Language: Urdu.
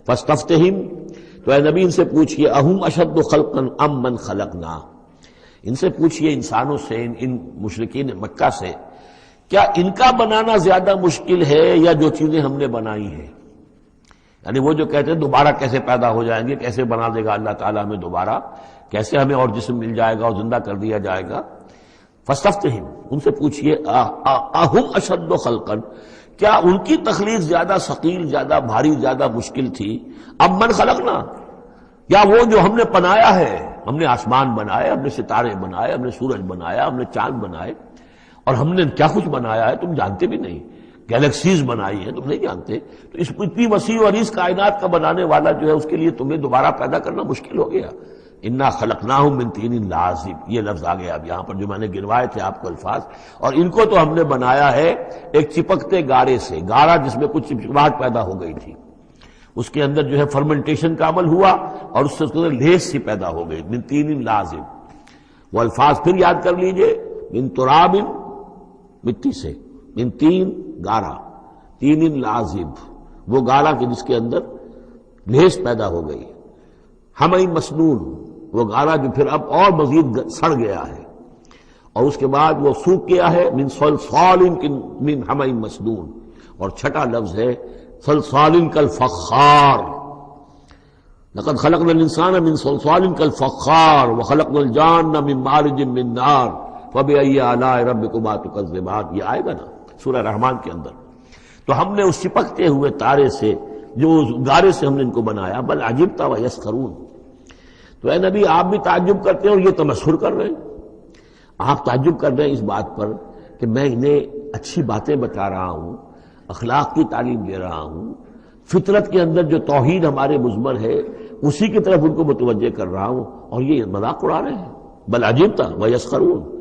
فاستفتہم، تو اے نبی ان سے پوچھئے اہم اشد خلقا ام من خلقنا، ان سے پوچھئے انسانوں سے، ان مشرکین مکہ سے، کیا ان کا بنانا زیادہ مشکل ہے یا جو چیزیں ہم نے بنائی ہیں؟ یعنی وہ جو کہتے ہیں دوبارہ کیسے پیدا ہو جائیں گے، کیسے بنا دے گا اللہ تعالیٰ ہمیں دوبارہ، کیسے ہمیں اور جسم مل جائے گا اور زندہ کر دیا جائے گا۔ فاستفتہم، ان سے پوچھئے اہم اشد خلقا، کیا ان کی تخلیق زیادہ ثقیل، زیادہ بھاری، زیادہ مشکل تھی، ام من خلقنا، یا وہ جو ہم نے بنایا ہے، ہم نے آسمان بنائے، ہم نے ستارے بنائے، ہم نے سورج بنایا، ہم نے چاند بنائے، اور ہم نے کیا کچھ بنایا ہے تم جانتے بھی نہیں، گیلیکسیز بنائی ہیں تم نہیں جانتے، تو اس اتنی وسیع اور اس کائنات کا بنانے والا جو ہے اس کے لیے تمہیں دوبارہ پیدا کرنا مشکل ہو گیا۔ انا خلقناہم من طین لازب، یہ لفظ آ گیا اب یہاں پر جو میں نے گنوائے تھے آپ کو الفاظ، اور ان کو تو ہم نے بنایا ہے ایک چپکتے گارے سے، گارا جس میں کچھ چپچپاہٹ پیدا ہو گئی تھی، اس کے اندر جو ہے فرمنٹیشن کا عمل ہوا اور اس سے اس کے اندر لیس سی پیدا ہو گئی، من طین لازب۔ وہ الفاظ پھر یاد کر لیجئے، من تراب، مٹی سے، من تین گارا، تین لازب، وہ گارا کہ جس کے اندر لیس پیدا ہو گئی، ہمئی مسنون، وہ گارا جو پھر اب اور مزید سڑ گیا ہے، اور اس کے بعد وہ سوکھ گیا ہے، من صلصال من ہمئی مسنون، اور چھٹا لفظ ہے صلصال کالفخار، لقد خلقنا الانسان من صلصال کالفخار وخلقنا الجان من مارج من نار فبأي آلاء ربكما تكذبان، یہ آئے گا نا سورہ رحمان کے اندر۔ تو ہم نے اس چپکتے ہوئے تارے سے، جو اس گارے سے ہم نے ان کو بنایا، بل عجبت ویسخرون، تو اے نبی آپ بھی تعجب کرتے ہیں اور یہ تمسخر کر رہے ہیں، آپ تعجب کر رہے ہیں اس بات پر کہ میں انہیں اچھی باتیں بتا رہا ہوں، اخلاق کی تعلیم دے رہا ہوں، فطرت کے اندر جو توحید ہمارے مضمر ہے اسی کی طرف ان کو متوجہ کر رہا ہوں، اور یہ مذاق اڑا رہے ہیں، بل عجبت ویسخرون۔